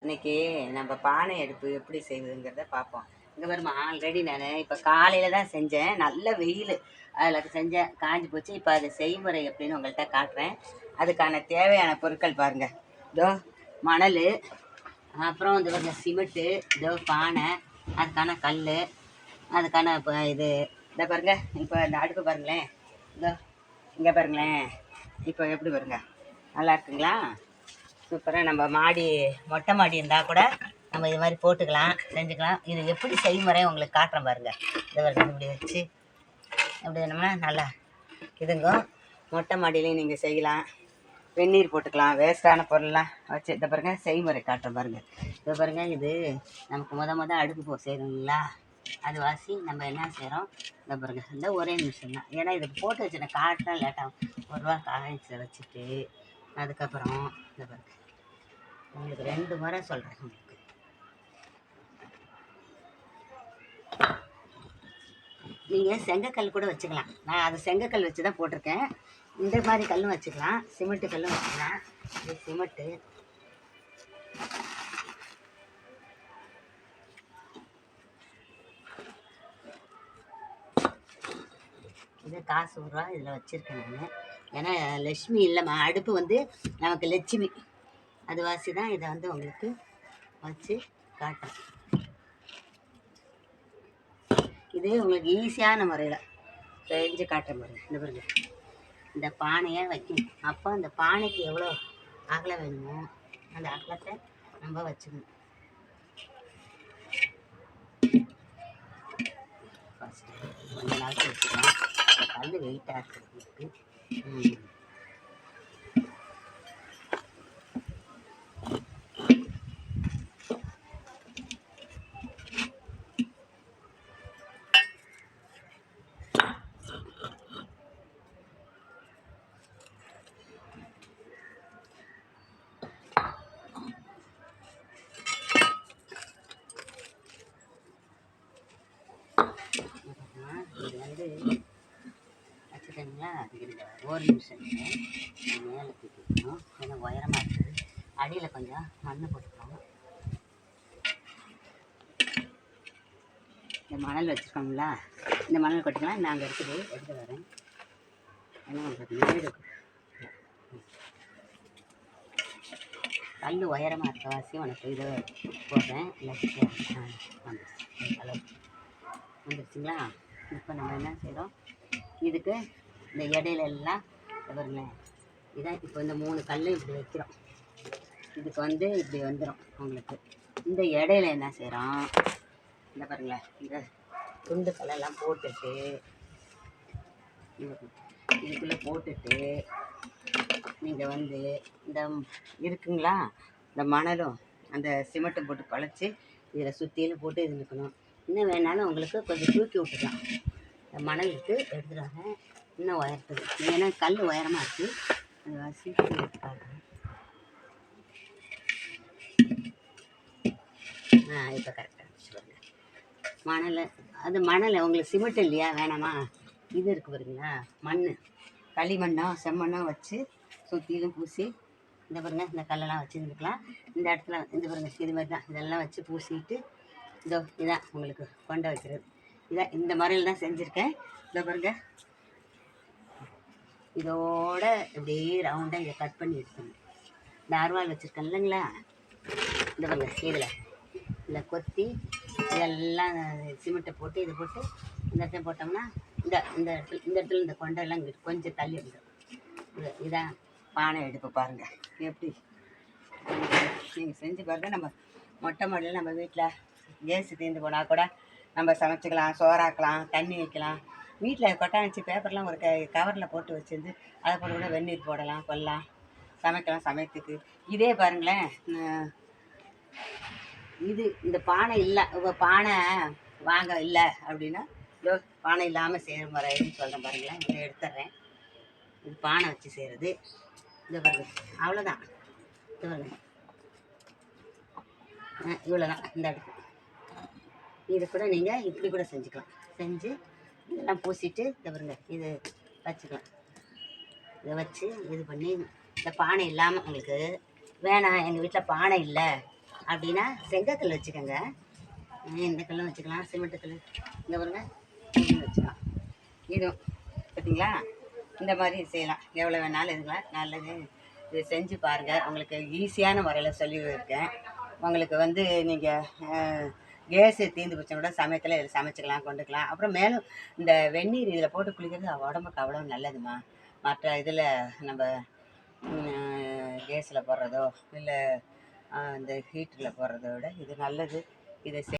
இன்னைக்கு நம்ம பானை அடுப்பு எப்படி செய்வதுங்கிறத பார்ப்போம். இங்கே வருமா ஆல்ரெடி நான் இப்போ காலையில் தான் செஞ்சேன். நல்ல வெயில் அதில் செஞ்சேன், காஞ்சி போச்சு. இப்போ அது செய்முறை எப்படின்னு உங்கள்கிட்ட காட்டுறேன். அதுக்கான தேவையான பொருட்கள் பாருங்கள். இதோ மணல், அப்புறம் இந்த பாருங்க சிமெண்ட்டு, இதோ பானை, அதுக்கான கல், அதுக்கான இப்போ இது இந்த பாருங்க. இப்போ இந்த அடுப்பு பாருங்களேன், இதோ இங்கே பாருங்களேன். இப்போ எப்படி பாருங்க, நல்லா இருக்குங்களா? சூப்பராக. நம்ம மொட்டை மாடி இருந்தால் கூட நம்ம இது மாதிரி போட்டுக்கலாம், செஞ்சுக்கலாம். இது எப்படி செய்முறை உங்களுக்கு காட்டுறேன் பாருங்கள். இதை பாருங்க, இப்படி வச்சு எப்படி வேணும்னா நல்லா இதுங்க. மொட்டை மாடியிலையும் நீங்கள் செய்யலாம், வெந்நீர் போட்டுக்கலாம், வேஸ்ட்டான பொருள்லாம் வச்சு. இதை பாருங்கள், செய்முறை காட்டுறேன் பாருங்கள். இதை பாருங்கள், இது நமக்கு அடுப்பு செய்யணுங்களா, அது வாசி நம்ம என்ன செய்கிறோம். இந்த பாருங்கள், இந்த ஒரே நிமிஷம் தான். ஏன்னா இது போட்டு வச்சுருந்த காட்டினா லேட்டாகும். ஒரு ரூபா காய்ச்சி வச்சுட்டு அதுக்கப்புறம் இந்த பாருங்க, உங்களுக்கு 2 முறை சொல்கிறேன். உங்களுக்கு நீங்கள் செங்கக்கல் கூட வச்சுக்கலாம். நான் அது செங்கக்கல் வச்சு தான் போட்டிருக்கேன். இந்த மாதிரி கல்லும் வச்சுக்கலாம், சிமெண்ட்டு கல்லும் வச்சுக்கலாம். இது சிமெண்ட்டு, இது காசு 1 ரூபா இதில் வச்சுருக்கேன் நான். ஏன்னா லட்சுமி இல்லைம்மா, அடுப்பு நமக்கு லட்சுமி. அது வாசி தான் இதை உங்களுக்கு வச்சு காட்டுறேன். இது உங்களுக்கு ஈஸியான முறையில் செஞ்சு காட்டுற மாதிரி. இந்த பாருங்க, இந்த பானையை வைக்கணும். அப்போ அந்த பானைக்கு எவ்வளோ அகலம் வேணுமோ அந்த அகலத்தை நம்ம வச்சுக்கணும். ஃபஸ்ட்டு கொஞ்ச நாளைக்கு வச்சுக்கலாம். கல் வெயிட்டாக இருக்குது. இது வச்சுக்கோங்களா. அதுக்கு ஒரு நிமிஷம் மேலே தூக்கிக்கணும். ஏன்னா உயரமாக இருக்குது. அடியில் கொஞ்சம் மண் போட்டுக்கணும். இந்த மணல் வச்சுருக்கோங்களா, இந்த மணல் கொட்டிக்கலாம். நாங்கள் எடுத்து வரேன். ஏன்னா உங்களுக்கு மேடு கல் உயரமாக இருக்க வாசி உனக்கு இதை போடுறேன். வந்துருச்சுங்களா. இப்போ நம்ம என்ன செய்கிறோம், இதுக்கு இந்த இடையில எல்லாம் பாருங்களேன். இதான் இப்போ இந்த 3 கல் இப்படி வைக்கிறோம். இதுக்கு இப்படி வந்துடும் உங்களுக்கு. இந்த இடையில என்ன செய்கிறோம், இந்த பாருங்களேன், இந்த துண்டு கல்லெல்லாம் போட்டுட்டு இதுக்குள்ளே போட்டுட்டு நீங்கள் இந்த இருக்குங்களா, இந்த மணலும் அந்த சிமெண்ட்டும் போட்டு குழச்சி இதில் சுற்றிலும் போட்டு இது நிற்கணும். இன்னும் வேணாலும் உங்களுக்கு கொஞ்சம் தூக்கி விட்டுக்கலாம். இந்த மணலுக்கு எடுத்துடுவாங்க. இன்னும் உயரத்துக்கு, ஏன்னா கல் உயரமாக இருக்குது. அது வாசி எடுத்து காட்டுறேன். இப்போ கரெக்டாக வச்சுருவாங்க. மணலை உங்களுக்கு சிமெண்ட் இல்லையா, வேணாமா, இது இருக்குது பாருங்களா, மண், களிமண்ணோ செம்மண்ணோ வச்சு சுற்றிலும் பூசி இந்த பாருங்க, இந்த கல்லெல்லாம் வச்சுருந்துக்கலாம். இந்த இடத்துல இந்த பாருங்க, இது மாதிரி தான் இதெல்லாம் வச்சு பூசிட்டு இதோ இதான் உங்களுக்கு கொண்டை வைக்கிறது. இதான் இந்த முறையில் தான் செஞ்சுருக்கேன். இதோ பாருங்க, இதோட இப்படியே ரவுண்டாக இதை கட் பண்ணி எடுத்துக்கணும். இந்த அருவாள் வச்சுருக்கேன் இல்லைங்களா, இந்த பாருங்க, இதில் கொத்தி இதெல்லாம் சிமெண்ட்டை போட்டு இது போட்டு இந்த இடத்துல போட்டோம்னா இந்த இடத்துல இந்த கொண்டெல்லாம் கொஞ்சம் தள்ளி வந்துடும். இதான் பானை எடுப்பு பாருங்கள். எப்படி நீங்கள் செஞ்சு பாருங்கள். நம்ம மொட்டை மாடியில் நம்ம வீட்டில் கேஸு தீர்ந்து போனால் கூட நம்ம சமைச்சிக்கலாம், சோறாக்கலாம், தண்ணி வைக்கலாம். வீட்டில் கொட்டாச்சி பேப்பர்லாம் ஒரு கவரில் போட்டு வச்சுருந்து அதை போட்டு கூட வெந்நீர் போடலாம், கொள்ளலாம், சமைக்கலாம். சமையத்துக்கு இதே பாருங்களேன். இந்த பானை இல்லை, பானை வாங்க இல்லை அப்படின்னா பானை இல்லாமல் செய்கிற முறைன்னு சொல்கிறேன் பாருங்களேன். இதை எடுத்துட்றேன். இது பானை வச்சு செய்கிறது. இதை பாருங்க, அவ்வளோதான். இது பாருங்க, இவ்வளோதான். இந்த அடுப்பு இது கூட நீங்கள் இப்படி கூட செஞ்சுக்கலாம். செஞ்சு இதெல்லாம் பூசிட்டு இதை பாருங்க, இது வச்சுக்கலாம். இதை வச்சு இது பண்ணி இந்த பானை இல்லாமல் உங்களுக்கு வேணாம், எங்கள் வீட்டில் பானை இல்லை அப்படின்னா செங்கக்கல் வச்சுக்கோங்க. இந்த கல்லும் வச்சுக்கலாம், சிமெண்ட்டு கல் இங்கே பாருங்க, இதுவும் வச்சுக்கலாம். இதுவும் பார்த்தீங்களா, இந்த மாதிரி செய்யலாம். எவ்வளோ வேணாலும் இதுக்கலாம். நல்லது, இது செஞ்சு பாருங்கள். உங்களுக்கு ஈஸியான முறையில் சொல்லியிருக்கேன். உங்களுக்கு வந்து நீங்கள் கேஸு தீர்ந்து போச்சுன்னா கூட சமயத்தில் இதில் சமைச்சிக்கலாம், கொண்டுக்கலாம். அப்புறம் மேலும் இந்த வெந்நீர் இதில் போட்டு குளிக்கிறது உடம்புக்கு அவ்வளோ நல்லதுமா. மற்ற இதில் நம்ம கேஸில் போடுறதோ இல்லை இந்த ஹீட்டரில் போடுறத விட இது நல்லது. இதை